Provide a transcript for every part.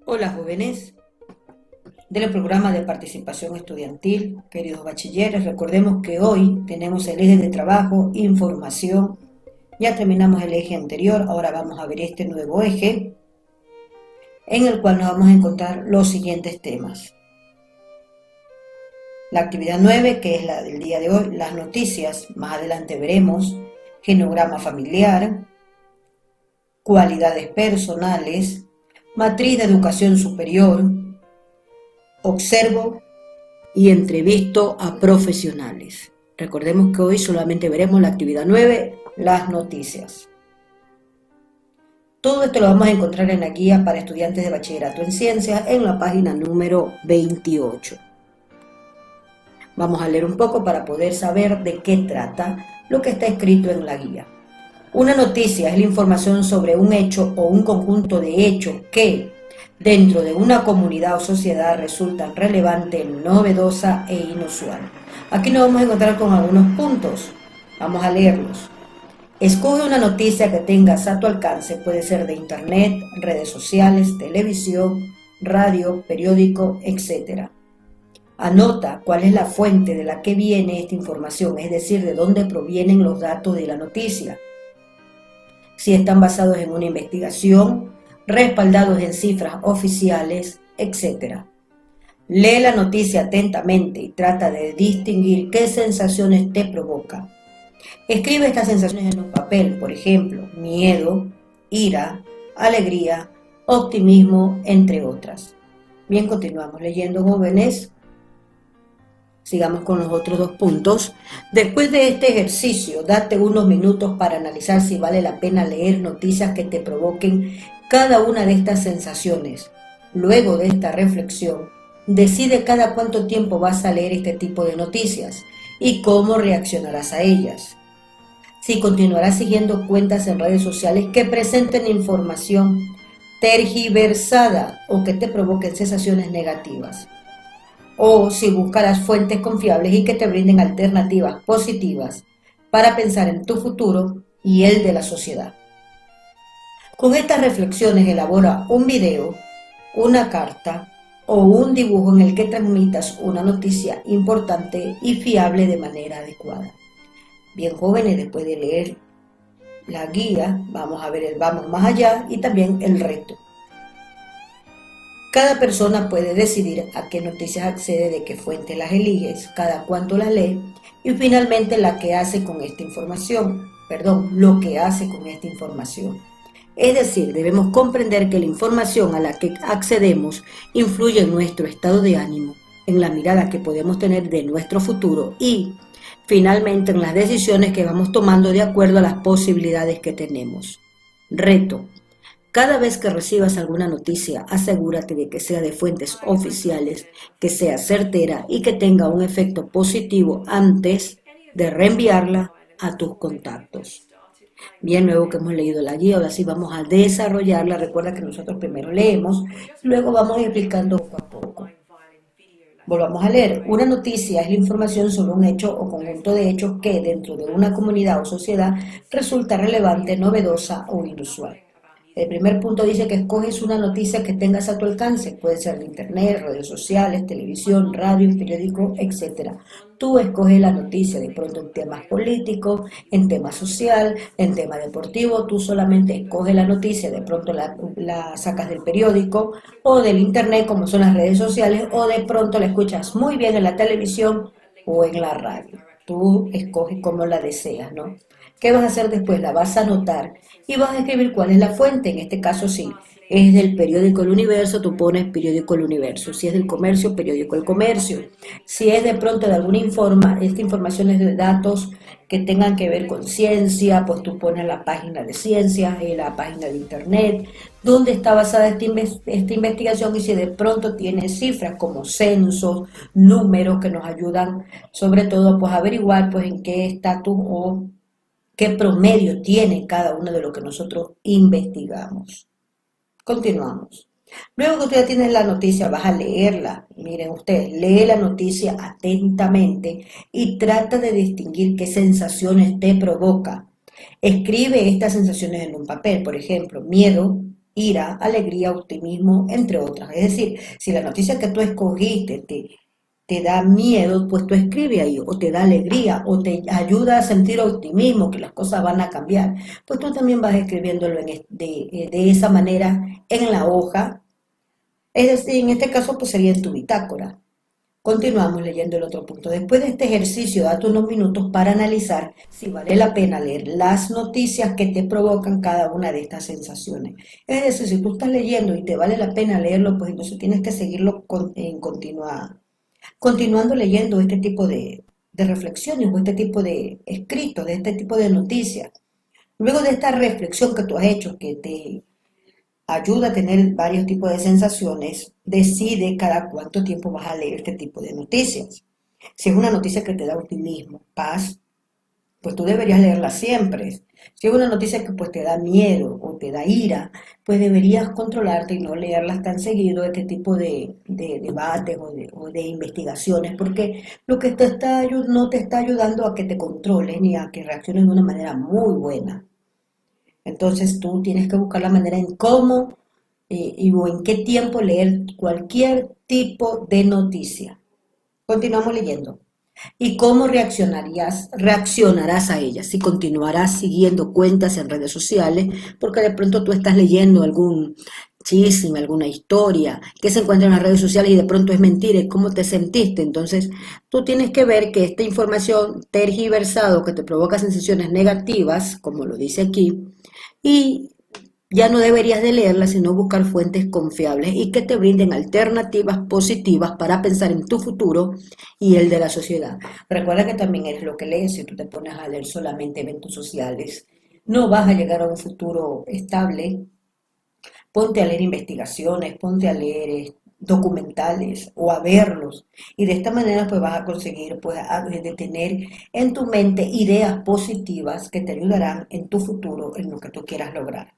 Hola jóvenes del programa de participación estudiantil, queridos bachilleres, recordemos que hoy tenemos el eje de trabajo, información, ya terminamos el eje anterior, ahora vamos a ver este nuevo eje, en el cual nos vamos a encontrar los siguientes temas. La actividad 9, que es la del día de hoy, las noticias, más adelante veremos, genograma familiar, cualidades personales, matriz de educación superior, observo y entrevisto a profesionales. Recordemos que hoy solamente veremos la actividad 9, las noticias. Todo esto lo vamos a encontrar en la guía para estudiantes de bachillerato en ciencias en la página número 28. Vamos a leer un poco para poder saber de qué trata lo que está escrito en la guía. Una noticia es la información sobre un hecho o un conjunto de hechos que, dentro de una comunidad o sociedad, resultan relevante, novedosa e inusual. Aquí nos vamos a encontrar con algunos puntos. Vamos a leerlos. Escoge una noticia que tengas a tu alcance, puede ser de internet, redes sociales, televisión, radio, periódico, etc. Anota cuál es la fuente de la que viene esta información, es decir, de dónde provienen los datos de la noticia. Si están basados en una investigación, respaldados en cifras oficiales, etc. Lee la noticia atentamente y trata de distinguir qué sensaciones te provoca. Escribe estas sensaciones en un papel, por ejemplo, miedo, ira, alegría, optimismo, entre otras. Bien, continuamos leyendo, jóvenes. Sigamos con los otros dos puntos. Después de este ejercicio, date unos minutos para analizar si vale la pena leer noticias que te provoquen cada una de estas sensaciones. Luego de esta reflexión, decide cada cuánto tiempo vas a leer este tipo de noticias y cómo reaccionarás a ellas. Si continuarás siguiendo cuentas en redes sociales que presenten información tergiversada o que te provoquen sensaciones negativas. O si buscarás fuentes confiables y que te brinden alternativas positivas para pensar en tu futuro y el de la sociedad. Con estas reflexiones elabora un video, una carta o un dibujo en el que transmitas una noticia importante y fiable de manera adecuada. Bien, jóvenes, después de leer la guía, vamos a ver el vamos más allá y también el reto. Cada persona puede decidir a qué noticias accede, de qué fuente las eliges, cada cuánto las lee y finalmente lo que hace con esta información. Es decir, debemos comprender que la información a la que accedemos influye en nuestro estado de ánimo, en la mirada que podemos tener de nuestro futuro y, finalmente, en las decisiones que vamos tomando de acuerdo a las posibilidades que tenemos. Reto. Cada vez que recibas alguna noticia, asegúrate de que sea de fuentes oficiales, que sea certera y que tenga un efecto positivo antes de reenviarla a tus contactos. Bien, luego que hemos leído la guía, ahora sí vamos a desarrollarla. Recuerda que nosotros primero leemos, luego vamos explicando poco a poco. Volvamos a leer. Una noticia es la información sobre un hecho o conjunto de hechos que, dentro de una comunidad o sociedad, resulta relevante, novedosa o inusual. El primer punto dice que escoges una noticia que tengas a tu alcance. Puede ser de internet, redes sociales, televisión, radio, periódico, etc. Tú escoges la noticia, de pronto en temas políticos, en temas social, en tema deportivo. Tú solamente escoges la noticia, de pronto la sacas del periódico o del internet, como son las redes sociales, o de pronto la escuchas muy bien en la televisión o en la radio. Tú escoges como la deseas, ¿no? ¿Qué vas a hacer después? La vas a anotar y vas a escribir cuál es la fuente. En este caso, sí, es del periódico El Universo, tú pones periódico El Universo. Si es del comercio, periódico El Comercio. Si es de pronto de alguna esta información es de datos que tengan que ver con ciencia, pues tú pones la página de ciencias, la página de internet, donde está basada esta investigación y si de pronto tiene cifras como censos, números que nos ayudan sobre todo pues a averiguar pues en qué estatus o qué promedio tiene cada uno de lo que nosotros investigamos. Continuamos. Luego que usted ya tiene la noticia, vas a leerla. Miren ustedes, lee la noticia atentamente y trata de distinguir qué sensaciones te provoca. Escribe estas sensaciones en un papel, por ejemplo, miedo, ira, alegría, optimismo, entre otras. Es decir, si la noticia que tú escogiste te da miedo, pues tú escribe ahí, o te da alegría, o te ayuda a sentir optimismo, que las cosas van a cambiar, pues tú también vas escribiéndolo de esa manera en la hoja. Es decir, en este caso, pues sería en tu bitácora. Continuamos leyendo el otro punto. Después de este ejercicio, date unos minutos para analizar si vale la pena leer las noticias que te provocan cada una de estas sensaciones. Es decir, si tú estás leyendo y te vale la pena leerlo, pues entonces tienes que seguirlo continuando leyendo este tipo de reflexiones o este tipo de escritos, de este tipo de noticias. Luego de esta reflexión que tú has hecho, que te ayuda a tener varios tipos de sensaciones, decide cada cuánto tiempo vas a leer este tipo de noticias. Si es una noticia que te da optimismo, paz, pues tú deberías leerla siempre. Si es una noticia que pues te da miedo o te da ira, pues deberías controlarte y no leerlas tan seguido, este tipo de debates o de investigaciones, porque lo que no te está ayudando a que te controles ni a que reacciones de una manera muy buena. Entonces tú tienes que buscar la manera en cómo o en qué tiempo leer cualquier tipo de noticia. Continuamos leyendo. ¿Y cómo reaccionarás a ellas? Si continuarás siguiendo cuentas en redes sociales, porque de pronto tú estás leyendo algún chisme, alguna historia que se encuentra en las redes sociales y de pronto es mentira, ¿y cómo te sentiste? Entonces, tú tienes que ver que esta información tergiversado que te provoca sensaciones negativas, como lo dice aquí, y ya no deberías de leerla, sino buscar fuentes confiables y que te brinden alternativas positivas para pensar en tu futuro y el de la sociedad. Recuerda que también es lo que lees. Si tú te pones a leer solamente eventos sociales, no vas a llegar a un futuro estable. Ponte a leer investigaciones, ponte a leer documentales o a verlos, y de esta manera pues vas a conseguir pues de tener en tu mente ideas positivas que te ayudarán en tu futuro en lo que tú quieras lograr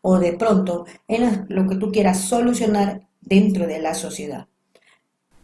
o de pronto en lo que tú quieras solucionar dentro de la sociedad.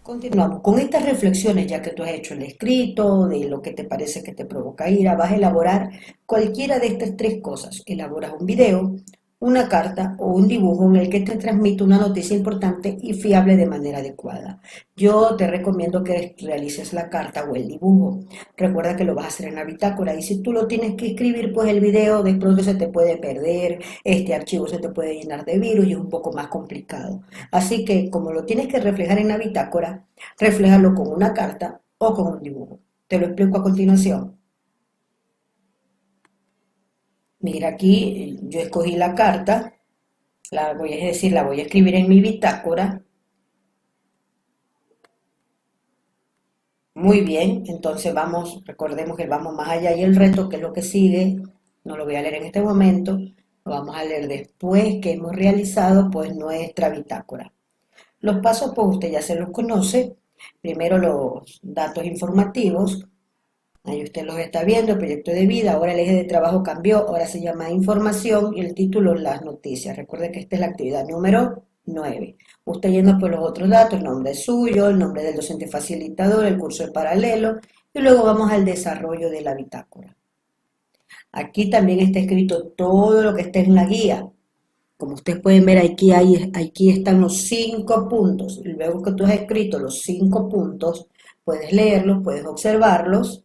Continuamos con estas reflexiones, ya que tú has hecho el escrito, de lo que te parece que te provoca ira, vas a elaborar cualquiera de estas tres cosas. Elaboras un video, una carta o un dibujo en el que te transmite una noticia importante y fiable de manera adecuada. Yo te recomiendo que realices la carta o el dibujo. Recuerda que lo vas a hacer en la bitácora y si tú lo tienes que escribir, pues el video de pronto se te puede perder, este archivo se te puede llenar de virus y es un poco más complicado. Así que como lo tienes que reflejar en la bitácora, refléjalo con una carta o con un dibujo. Te lo explico a continuación. Mira aquí, yo escogí la carta, la voy a escribir en mi bitácora. Muy bien, entonces vamos, recordemos que vamos más allá y el reto, que es lo que sigue, no lo voy a leer en este momento, lo vamos a leer después que hemos realizado pues nuestra bitácora. Los pasos pues usted ya se los conoce, primero los datos informativos, ahí usted los está viendo, el proyecto de vida, ahora el eje de trabajo cambió, ahora se llama información y el título las noticias. Recuerde que esta es la actividad número 9. Usted llena por los otros datos, el nombre suyo, el nombre del docente facilitador, el curso de paralelo y luego vamos al desarrollo de la bitácora. Aquí también está escrito todo lo que está en la guía. Como ustedes pueden ver, aquí están los 5 puntos. Y luego que tú has escrito los 5 puntos, puedes leerlos, puedes observarlos.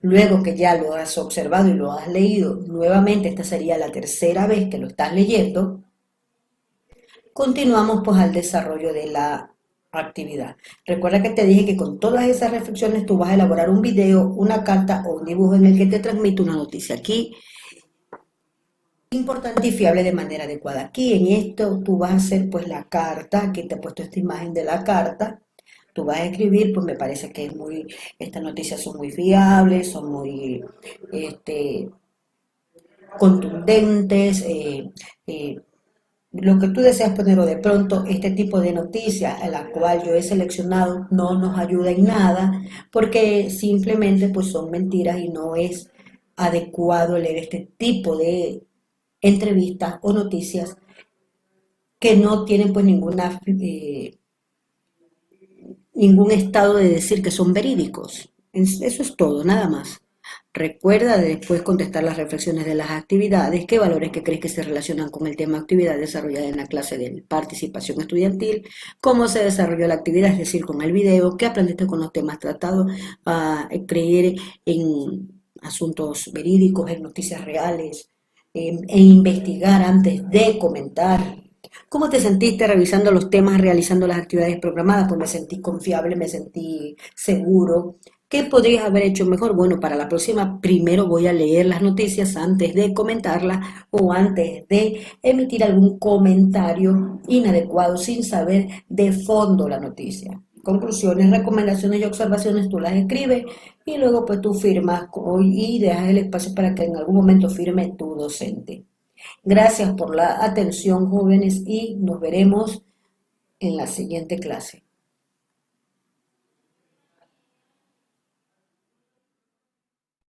Luego que ya lo has observado y lo has leído, nuevamente esta sería la tercera vez que lo estás leyendo, continuamos pues al desarrollo de la actividad. Recuerda que te dije que con todas esas reflexiones tú vas a elaborar un video, una carta o un dibujo en el que te transmite una noticia. Aquí, importante y fiable de manera adecuada. Aquí en esto tú vas a hacer pues la carta, aquí te he puesto esta imagen de la carta. Tú vas a escribir, pues me parece que estas noticias son muy fiables, son muy contundentes, lo que tú deseas poner o de pronto este tipo de noticias a la cual yo he seleccionado no nos ayuda en nada porque simplemente pues son mentiras y no es adecuado leer este tipo de entrevistas o noticias que no tienen pues ningún estado de decir que son verídicos. Eso es todo, nada más. Recuerda de después contestar las reflexiones de las actividades, qué valores que crees que se relacionan con el tema de actividad desarrollada en la clase de participación estudiantil, cómo se desarrolló la actividad, es decir, con el video, qué aprendiste con los temas tratados, a creer en asuntos verídicos, en noticias reales, e investigar antes de comentar. ¿Cómo te sentiste revisando los temas, realizando las actividades programadas? Pues me sentí confiable, me sentí seguro. ¿Qué podrías haber hecho mejor? Bueno, para la próxima primero voy a leer las noticias antes de comentarlas o antes de emitir algún comentario inadecuado sin saber de fondo la noticia. Conclusiones, recomendaciones y observaciones tú las escribes y luego pues tú firmas y dejas el espacio para que en algún momento firme tu docente. Gracias por la atención, jóvenes, y nos veremos en la siguiente clase.